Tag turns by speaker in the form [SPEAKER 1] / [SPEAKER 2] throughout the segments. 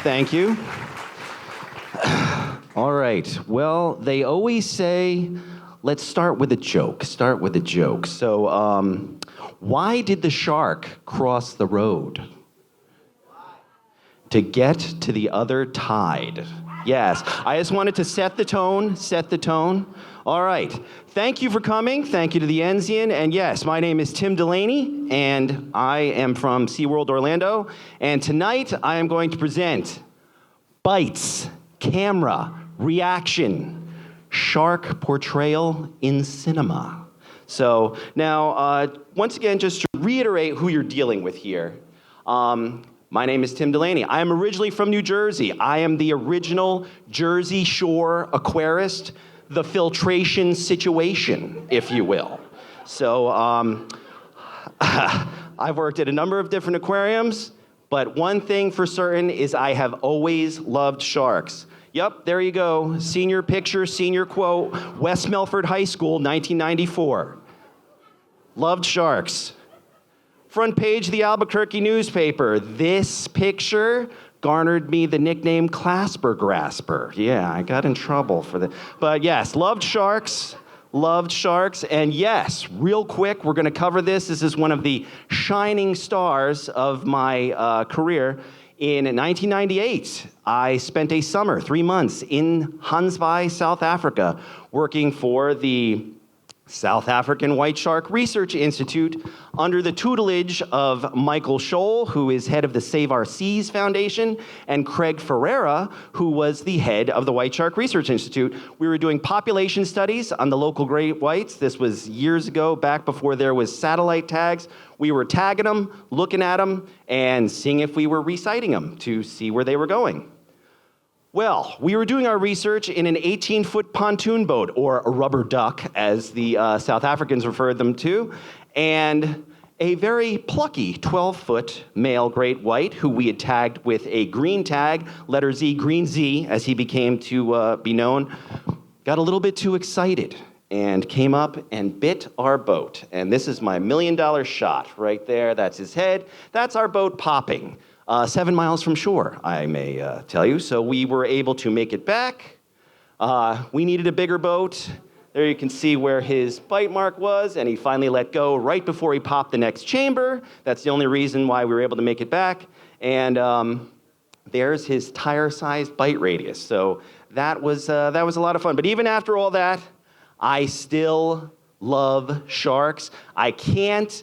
[SPEAKER 1] Thank you. All right. Well, they always say, let's start with a joke. Start with a joke. So, why did the shark cross the road? To get to the other tide. Yes, I just wanted to set the tone. All right, thank you for coming. Thank you to the Enzian. And yes, my name is Tim Delaney, and I am from SeaWorld Orlando. And tonight, I am going to present Bites, Camera, Reaction, Shark Portrayal in Cinema. So now, once again, just to reiterate who you're dealing with here, my name is Tim Delaney. I am originally from New Jersey. I am the original Jersey Shore aquarist, the filtration situation, if you will. So I've worked at a number of different aquariums, but one thing for certain is I have always loved sharks. Yep, there you go. Senior picture, senior quote, West Milford High School, 1994. Loved sharks. Front page of the Albuquerque newspaper. This picture garnered me the nickname Clasper Grasper. Yeah, I got in trouble for that. But yes, loved sharks. And yes, real quick, we're going to cover this. This is one of the shining stars of my career. In 1998, I spent a summer, 3 months, in Hansvai, South Africa, working for the South African White Shark Research Institute under the tutelage of Michael Scholl, who is head of the Save Our Seas Foundation, and Craig Ferreira, who was the head of the White Shark Research Institute. We were doing population studies on the local great whites. This was years ago, back before there was satellite tags. We were tagging them, looking at them, and seeing if we were resighting them to see where they were going. Well, we were doing our research in an 18-foot pontoon boat, or a rubber duck, as the South Africans referred them to, and a very plucky 12-foot male great white who we had tagged with a green tag, letter Z, green Z, as he became to be known, got a little bit too excited and came up and bit our boat. And this is my $1 million shot right there. That's his head. That's our boat popping. 7 miles from shore, I may tell you. So we were able to make it back. We needed a bigger boat. There you can see where his bite mark was, and he finally let go right before he popped the next chamber. That's the only reason why we were able to make it back. And there's his tire-sized bite radius. So that was a lot of fun. But even after all that, I still love sharks. I can't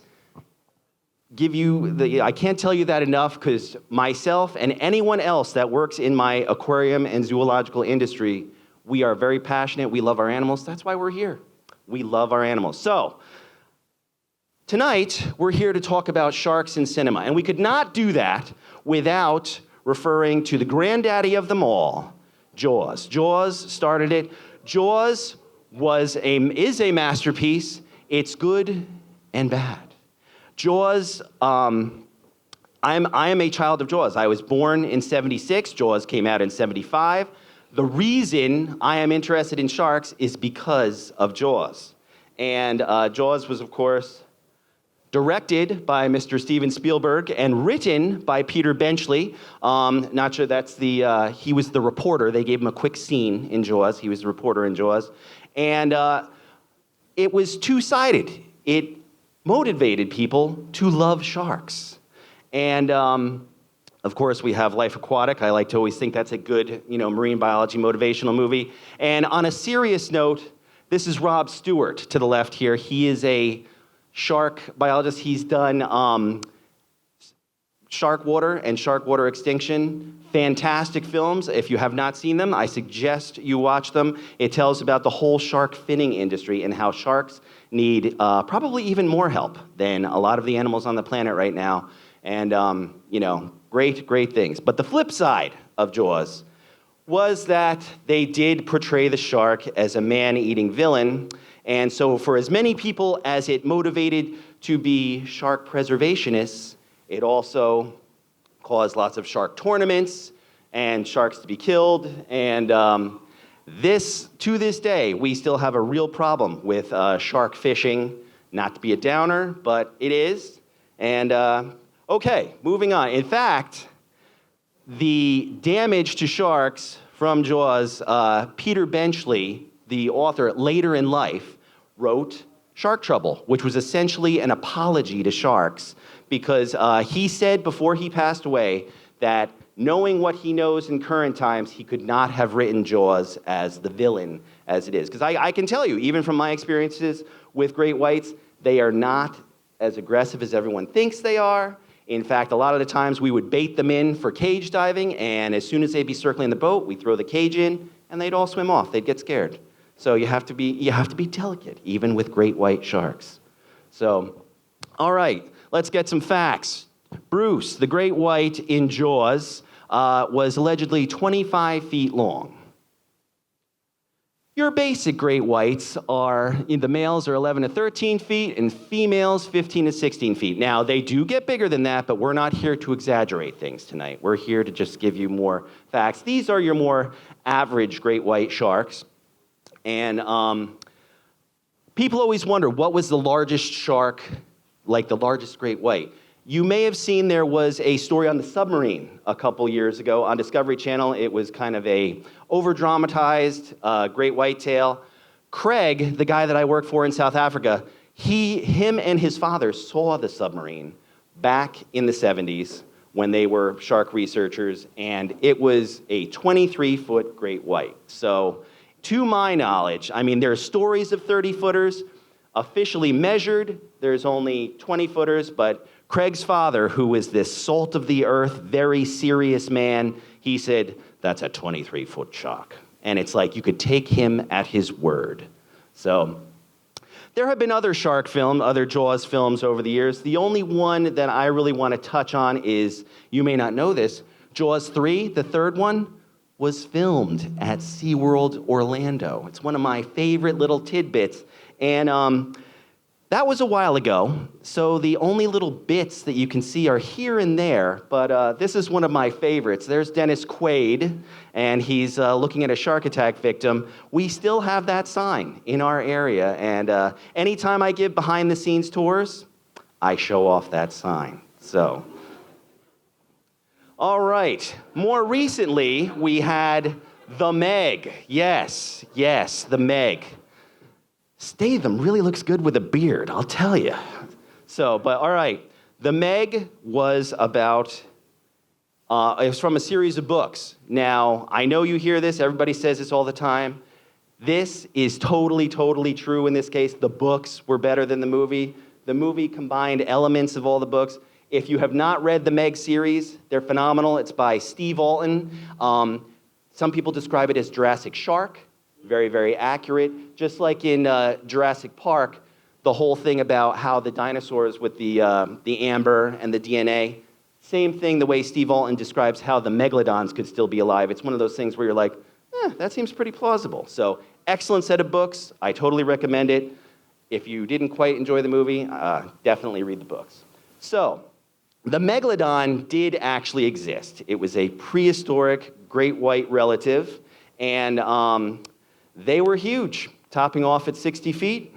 [SPEAKER 1] tell you that enough, because myself and anyone else that works in my aquarium and zoological industry, we are very passionate. We love our animals. That's why we're here. We love our animals. So tonight, we're here to talk about sharks in cinema. And we could not do that without referring to the granddaddy of them all, Jaws. Jaws started it. Jaws is a masterpiece. It's good and bad. Jaws, I am a child of Jaws. I was born in 76. Jaws came out in 75. The reason I am interested in sharks is because of Jaws. And Jaws was, of course, directed by Mr. Steven Spielberg and written by Peter Benchley. Not sure that's he was the reporter. They gave him a quick scene in Jaws. He was the reporter in Jaws. And it was two-sided. It motivated people to love sharks. And of course, we have Life Aquatic. I like to always think that's a good, marine biology motivational movie. And on a serious note, this is Rob Stewart to the left here. He is a shark biologist. He's done Shark Water and Shark Water Extinction. Fantastic films. If you have not seen them, I suggest you watch them. It tells about the whole shark finning industry and how sharks need probably even more help than a lot of the animals on the planet right now. And, great things. But the flip side of Jaws was that they did portray the shark as a man-eating villain. And so for as many people as it motivated to be shark preservationists, it also caused lots of shark tournaments and sharks to be killed. And to this day, we still have a real problem with shark fishing. Not to be a downer, but it is. And okay, moving on. In fact, the damage to sharks from Jaws, Peter Benchley, the author, later in life, wrote Shark Trouble, which was essentially an apology to sharks, because he said before he passed away that knowing what he knows in current times, he could not have written Jaws as the villain as it is. Because I can tell you, even from my experiences with great whites, they are not as aggressive as everyone thinks they are. In fact, a lot of the times we would bait them in for cage diving, and as soon as they'd be circling the boat, we'd throw the cage in, and they'd all swim off. They'd get scared. So you have to be delicate, even with great white sharks. So, all right, let's get some facts. Bruce, the great white in Jaws, was allegedly 25 feet long. Your basic great whites the males are 11 to 13 feet, and females 15 to 16 feet. Now, they do get bigger than that, but we're not here to exaggerate things tonight. We're here to just give you more facts. These are your more average great white sharks. And people always wonder, what was the largest shark, like the largest great white? You may have seen there was a story on the submarine a couple years ago on Discovery Channel. It was kind of a over-dramatized great whitetail. Craig, the guy that I work for in South Africa, him and his father saw the submarine back in the 70s when they were shark researchers, and it was a 23-foot great white. So, to my knowledge, I mean, there are stories of 30-footers. Officially measured, there's only 20-footers, but Craig's father, who is this salt of the earth, very serious man, he said, that's a 23-foot shark. And it's like you could take him at his word. So there have been other other Jaws films over the years. The only one that I really want to touch on is, you may not know this, Jaws 3, the third one, was filmed at SeaWorld Orlando. It's one of my favorite little tidbits. And that was a while ago, so the only little bits that you can see are here and there, but this is one of my favorites. There's Dennis Quaid, and he's looking at a shark attack victim. We still have that sign in our area, and anytime I give behind-the-scenes tours, I show off that sign. So, all right. More recently, we had The Meg. Yes, The Meg. Statham really looks good with a beard, I'll tell you. So, but all right. The Meg was about, it was from a series of books. Now, I know you hear this, everybody says this all the time. This is totally true in this case. The books were better than the movie. The movie combined elements of all the books. If you have not read the Meg series, they're phenomenal. It's by Steve Alton. Some people describe it as Jurassic Shark. Very accurate. Just like in Jurassic Park, the whole thing about how the dinosaurs with the amber and the DNA, same thing the way Steve Alton describes how the megalodons could still be alive. It's one of those things where you're like, that seems pretty plausible. So, excellent set of books. I totally recommend it. If you didn't quite enjoy the movie, definitely read the books. So, the megalodon did actually exist. It was a prehistoric great white relative, and they were huge, topping off at 60 feet.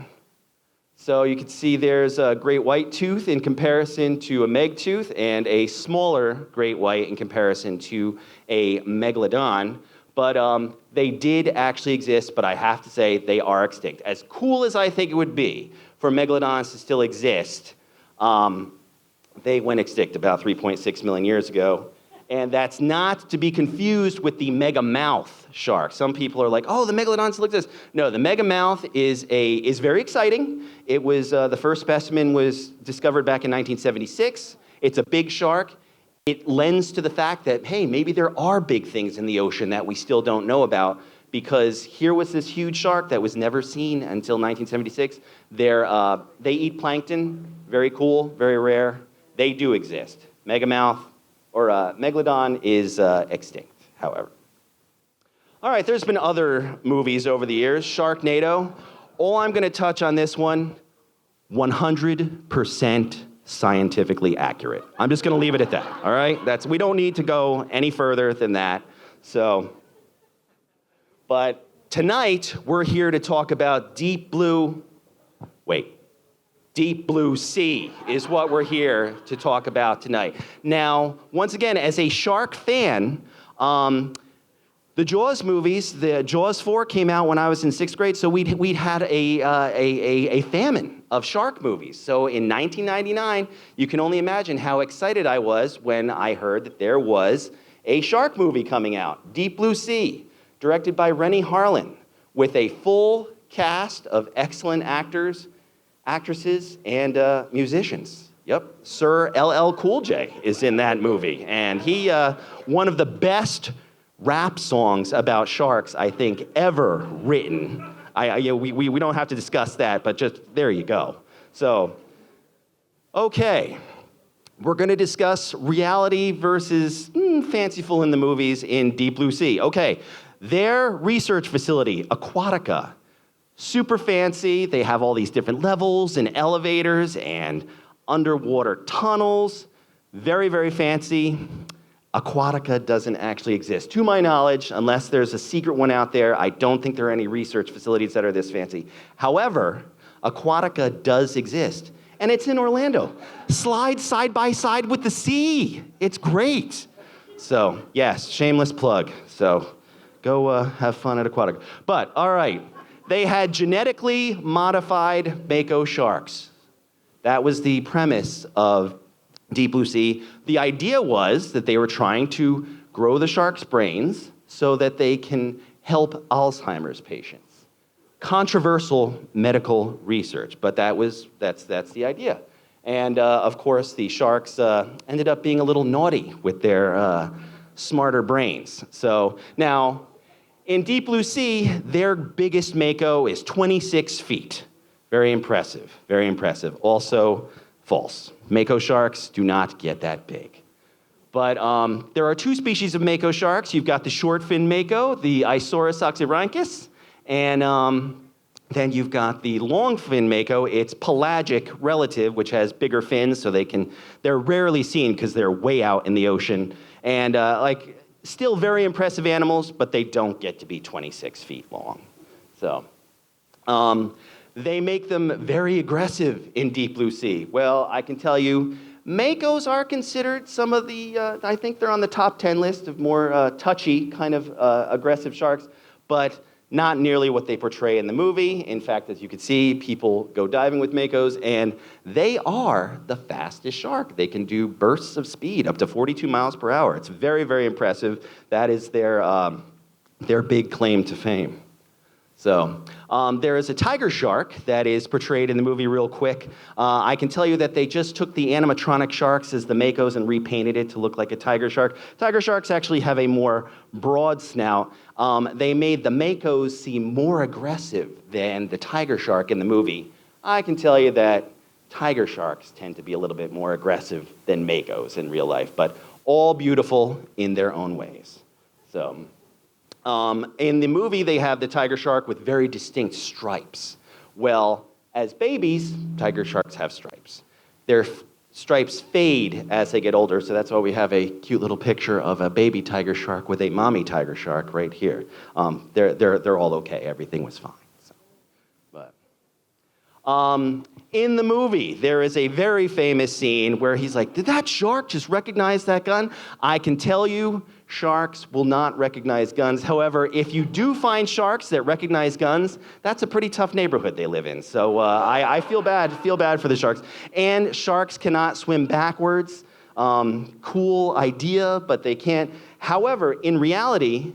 [SPEAKER 1] So you can see there's a great white tooth in comparison to a meg tooth, and a smaller great white in comparison to a megalodon. But they did actually exist, but I have to say they are extinct. As cool as I think it would be for megalodons to still exist, they went extinct about 3.6 million years ago. And that's not to be confused with the megamouth shark. Some people are like, oh, the megalodon still exists. No, the megamouth is very exciting. It was, the first specimen was discovered back in 1976. It's a big shark. It lends to the fact that, hey, maybe there are big things in the ocean that we still don't know about, because here was this huge shark that was never seen until 1976. They eat plankton, very cool, very rare. They do exist. Megamouth, or megalodon is extinct, however. All right, there's been other movies over the years. Sharknado. All I'm going to touch on this one, 100% scientifically accurate. I'm just going to leave it at that, all right? We don't need to go any further than that. So, but tonight, we're here to talk about Deep Blue. Wait. Deep blue sea is what we're here to talk about tonight. Now, once again, as a shark fan, the Jaws movies, the Jaws 4 came out when I was in 6th grade, so we'd had a famine of shark movies. So in 1999, you can only imagine how excited I was when I heard that there was a shark movie coming out, Deep Blue Sea, directed by Rennie Harlin, with a full cast of excellent actors, actresses, and musicians. Yep, Sir LL Cool J is in that movie, and he, one of the best rap songs about sharks, I think, ever written. We don't have to discuss that, but just, there you go. So, okay, we're gonna discuss reality versus fanciful in the movies in Deep Blue Sea. Okay, their research facility, Aquatica, super fancy. They have all these different levels and elevators and underwater tunnels. Very, very fancy. Aquatica doesn't actually exist. To my knowledge, unless there's a secret one out there, I don't think there are any research facilities that are this fancy. However, Aquatica does exist, and it's in Orlando. Slides side by side with the sea. It's great. So, yes, shameless plug. So, go have fun at Aquatica. But, all right. They had genetically modified mako sharks. That was the premise of Deep Blue Sea. The idea was that they were trying to grow the sharks' brains so that they can help Alzheimer's patients. Controversial medical research, but that's the idea. And of course, the sharks ended up being a little naughty with their smarter brains. So now, in Deep Blue Sea, their biggest mako is 26 feet. Very impressive, very impressive. Also, false. Mako sharks do not get that big. But there are two species of mako sharks. You've got the short fin mako, the Isorus oxyrhynchus, and then you've got the long fin mako. It's pelagic relative, which has bigger fins, so they're rarely seen because they're way out in the ocean. And still very impressive animals, but they don't get to be 26 feet long. So, they make them very aggressive in Deep Blue Sea. Well, I can tell you, makos are considered some of the, I think they're on the top 10 list of more touchy kind of aggressive sharks, but not nearly what they portray in the movie. In fact, as you can see, people go diving with makos, and they are the fastest shark. They can do bursts of speed up to 42 miles per hour. It's very, very impressive. That is their big claim to fame. So there is a tiger shark that is portrayed in the movie real quick. I can tell you that they just took the animatronic sharks as the makos and repainted it to look like a tiger shark. Tiger sharks actually have a more broad snout. They made the makos seem more aggressive than the tiger shark in the movie. I can tell you that tiger sharks tend to be a little bit more aggressive than makos in real life, but all beautiful in their own ways. So. In the movie, they have the tiger shark with very distinct stripes. Well, as babies, tiger sharks have stripes. Their stripes fade as they get older, so that's why we have a cute little picture of a baby tiger shark with a mommy tiger shark right here. They're all okay. Everything was fine. In the movie, there is a very famous scene where he's like, did that shark just recognize that gun? I can tell you, sharks will not recognize guns. However, if you do find sharks that recognize guns, that's a pretty tough neighborhood they live in. So I feel bad for the sharks. And sharks cannot swim backwards. Cool idea, but they can't. However, in reality,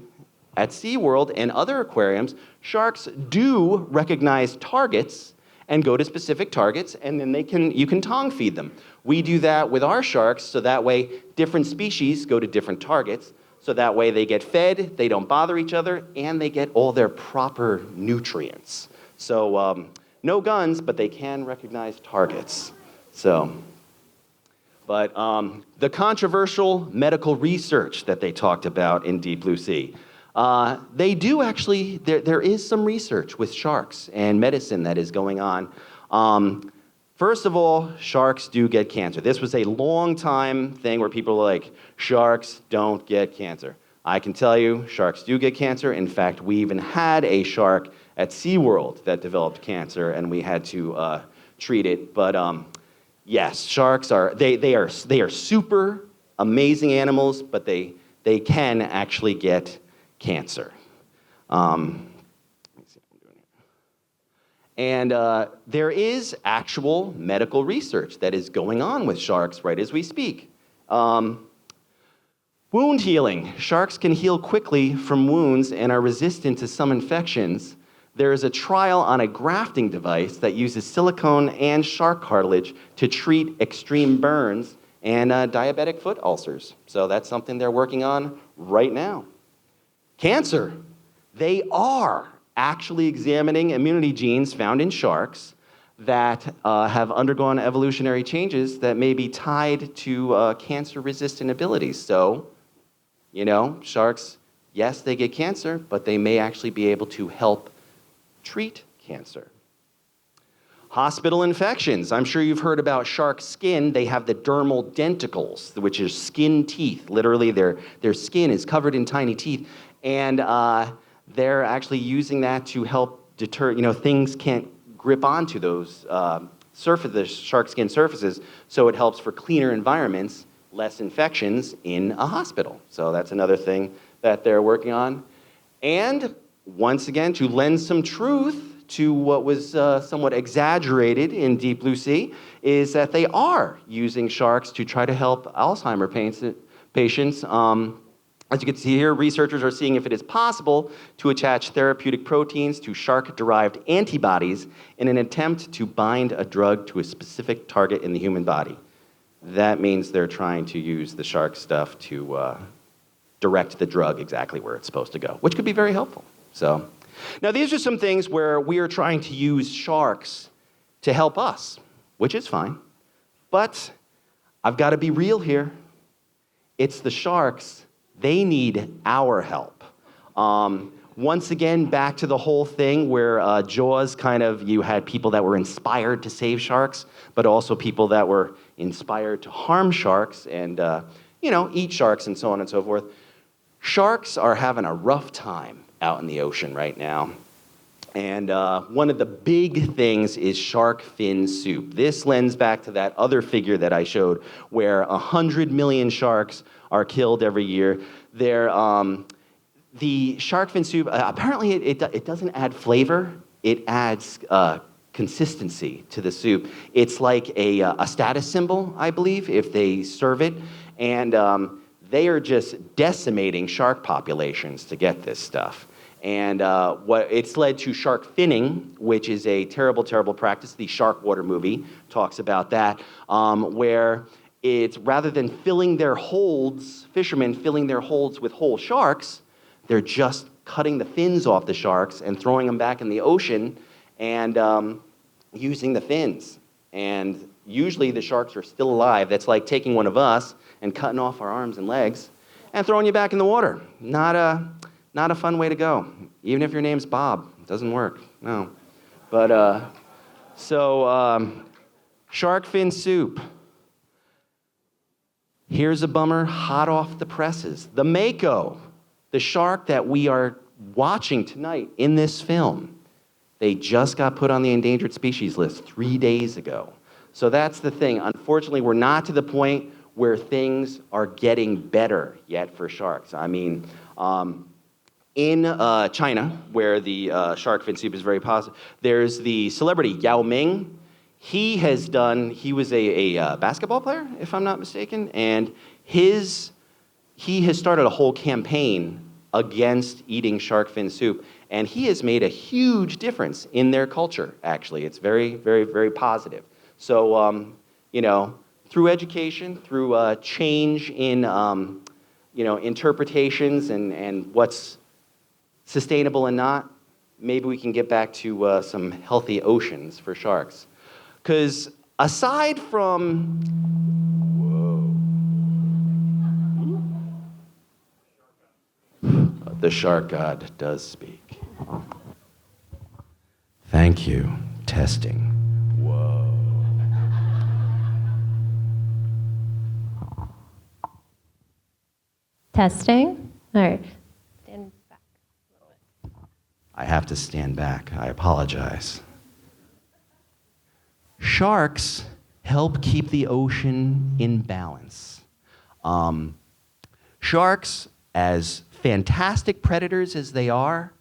[SPEAKER 1] at SeaWorld and other aquariums, sharks do recognize targets and go to specific targets, and then you can tongue feed them. We do that with our sharks, so that way different species go to different targets, so that way they get fed, they don't bother each other, and they get all their proper nutrients. So no guns, but they can recognize targets. So, but the controversial medical research that they talked about in Deep Blue Sea, they do actually, there is some research with sharks and medicine that is going on. First of all, sharks do get cancer. This was a long time thing where people were like, sharks don't get cancer. I can tell you, sharks do get cancer. In fact, we even had a shark at SeaWorld that developed cancer, and we had to treat it. But yes, sharks are they are super amazing animals, but they can actually get cancer. And there is actual medical research that is going on with sharks right as we speak. Wound healing. Sharks can heal quickly from wounds and are resistant to some infections. There is a trial on a grafting device that uses silicone and shark cartilage to treat extreme burns and diabetic foot ulcers. So that's something they're working on right now. Cancer. They are actually examining immunity genes found in sharks that have undergone evolutionary changes that may be tied to cancer-resistant abilities. So, sharks, yes, they get cancer, but they may actually be able to help treat cancer. Hospital infections. I'm sure you've heard about shark skin. They have the dermal denticles, which is skin teeth. Literally, their skin is covered in tiny teeth. And they're actually using that to help deter, things can't grip onto those the shark skin surfaces, so it helps for cleaner environments, less infections in a hospital. So that's another thing that they're working on. And once again, to lend some truth to what was somewhat exaggerated in Deep Blue Sea, is that they are using sharks to try to help Alzheimer's patients. As you can see here, researchers are seeing if it is possible to attach therapeutic proteins to shark-derived antibodies in an attempt to bind a drug to a specific target in the human body. That means they're trying to use the shark stuff to direct the drug exactly where it's supposed to go, which could be very helpful. So, now these are some things where we are trying to use sharks to help us, which is fine. But I've got to be real here. It's the sharks. They need our help. Once again, back to the whole thing where Jaws you had people that were inspired to save sharks, but also people that were inspired to harm sharks and, eat sharks and so on and so forth. Sharks are having a rough time out in the ocean right now. And one of the big things is shark fin soup. This lends back to that other figure that I showed where 100 million sharks are killed every year. The shark fin soup, apparently it doesn't add flavor, it adds consistency to the soup. It's like a status symbol, I believe, if they serve it. And they are just decimating shark populations to get this stuff. And it's led to shark finning, which is a terrible, terrible practice. The Shark Water movie talks about that, where it's rather than filling their holds, fishermen filling their holds with whole sharks, they're just cutting the fins off the sharks and throwing them back in the ocean and using the fins. And usually the sharks are still alive. That's like taking one of us and cutting off our arms and legs and throwing you back in the water. Not a fun way to go. Even if your name's Bob, it doesn't work, no. But, shark fin soup. Here's a bummer, hot off the presses. The mako, the shark that we are watching tonight in this film, they just got put on the endangered species list 3 days ago. So that's the thing. Unfortunately, we're not to the point where things are getting better yet for sharks. I mean, in China, where the shark fin soup is very positive, there's the celebrity Yao Ming. He was a basketball player, if I'm not mistaken, and he has started a whole campaign against eating shark fin soup, and he has made a huge difference in their culture, actually. It's very, very, very positive. So, through education, through change in, interpretations and what's sustainable and not, maybe we can get back to some healthy oceans for sharks. Because aside from, the shark god does speak. Thank you. Testing. Whoa.
[SPEAKER 2] Testing. All right. Stand back a little bit.
[SPEAKER 1] I have to stand back. I apologize. Sharks help keep the ocean in balance. Sharks, as fantastic predators as they are,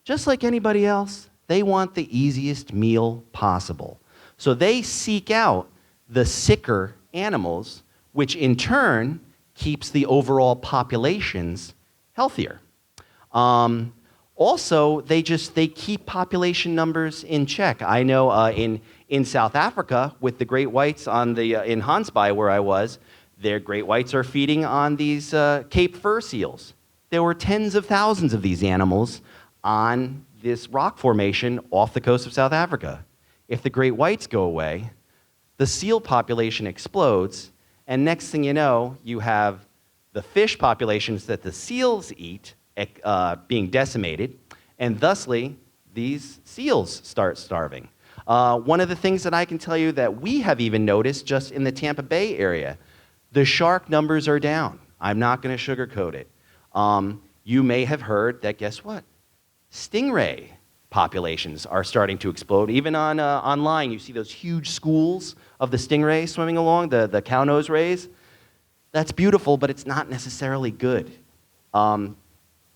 [SPEAKER 1] just like anybody else, they want the easiest meal possible. So they seek out the sicker animals, which in turn keeps the overall populations healthier. Also, they keep population numbers in check. I know in South Africa, with the great whites in Hansby where I was, their great whites are feeding on these Cape fur seals. There were tens of thousands of these animals on this rock formation off the coast of South Africa. If the great whites go away, the seal population explodes, and next thing you know, you have the fish populations that the seals eat being decimated, and thusly, these seals start starving. One of the things that I can tell you that we have even noticed just in the Tampa Bay area, the shark numbers are down. I'm not going to sugarcoat it. You may have heard that, guess what? Stingray populations are starting to explode. Even online, you see those huge schools of the stingray swimming along, the cow nose rays. That's beautiful, but it's not necessarily good.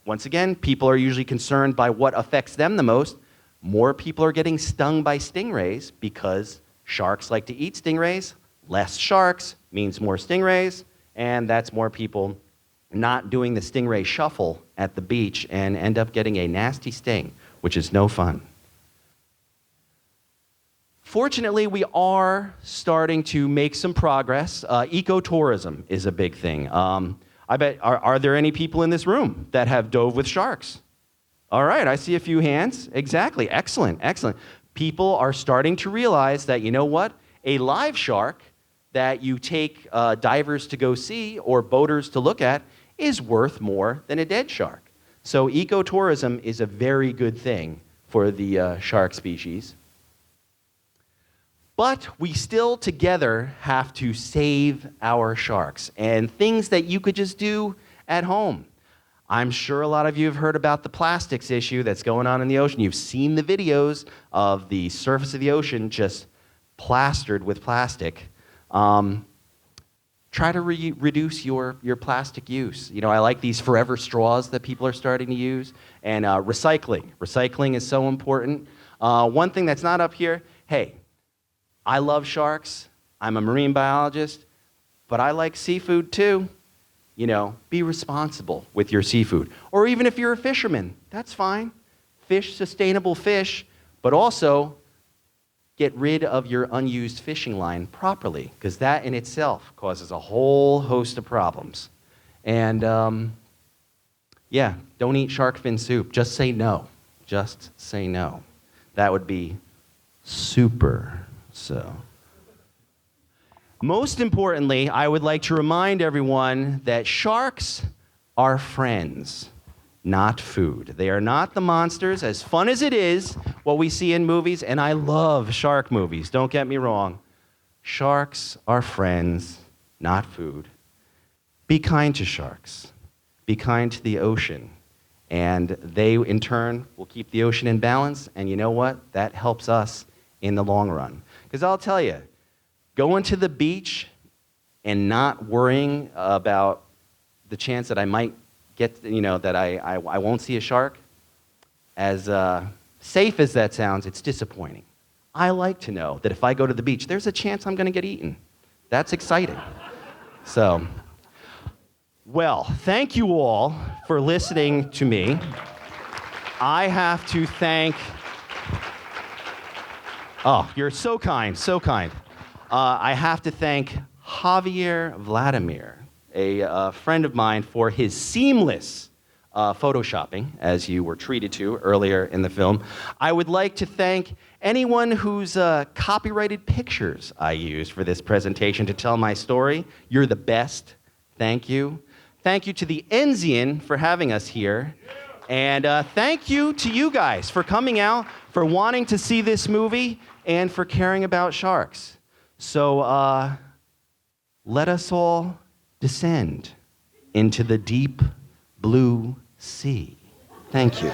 [SPEAKER 1] Once again, people are usually concerned by what affects them the most. More people are getting stung by stingrays because sharks like to eat stingrays. Less sharks means more stingrays, and that's more people not doing the stingray shuffle at the beach and end up getting a nasty sting, which is no fun. Fortunately, we are starting to make some progress. Ecotourism is a big thing. I bet, are there any people in this room that have dove with sharks? All right, I see a few hands. Exactly, excellent, excellent. People are starting to realize that, you know what? A live shark that you take divers to go see or boaters to look at is worth more than a dead shark. So ecotourism is a very good thing for the shark species. But we still together have to save our sharks, and things that you could just do at home. I'm sure a lot of you have heard about the plastics issue that's going on in the ocean. You've seen the videos of the surface of the ocean just plastered with plastic. Try to reduce your plastic use. You know, I like these forever straws that people are starting to use. And recycling. Recycling is so important. One thing that's not up here, hey, I love sharks. I'm a marine biologist, but I like seafood too. You know, be responsible with your seafood. Or even if you're a fisherman, that's fine. Fish sustainable fish, but also get rid of your unused fishing line properly, because that in itself causes a whole host of problems. And yeah, don't eat shark fin soup. Just say no. Just say no. That would be super so. Most importantly, I would like to remind everyone that sharks are friends, not food. They are not the monsters. As fun as it is, what we see in movies, and I love shark movies, don't get me wrong. Sharks are friends, not food. Be kind to sharks. Be kind to the ocean. And they, in turn, will keep the ocean in balance. And you know what? That helps us in the long run. Because I'll tell you, going to the beach and not worrying about the chance that I might get, you know, that I won't see a shark, as safe as that sounds, it's disappointing. I like to know that if I go to the beach, there's a chance I'm going to get eaten. That's exciting. So, well, thank you all for listening to me. I have to thank... Oh, you're so kind, so kind. I have to thank Javier Vladimir, a friend of mine, for his seamless photoshopping, as you were treated to earlier in the film. I would like to thank anyone whose copyrighted pictures I used for this presentation to tell my story. You're the best. Thank you. Thank you to the Enzian for having us here. And thank you to you guys for coming out, for wanting to see this movie, and for caring about sharks. So let us all descend into the deep blue sea. Thank you.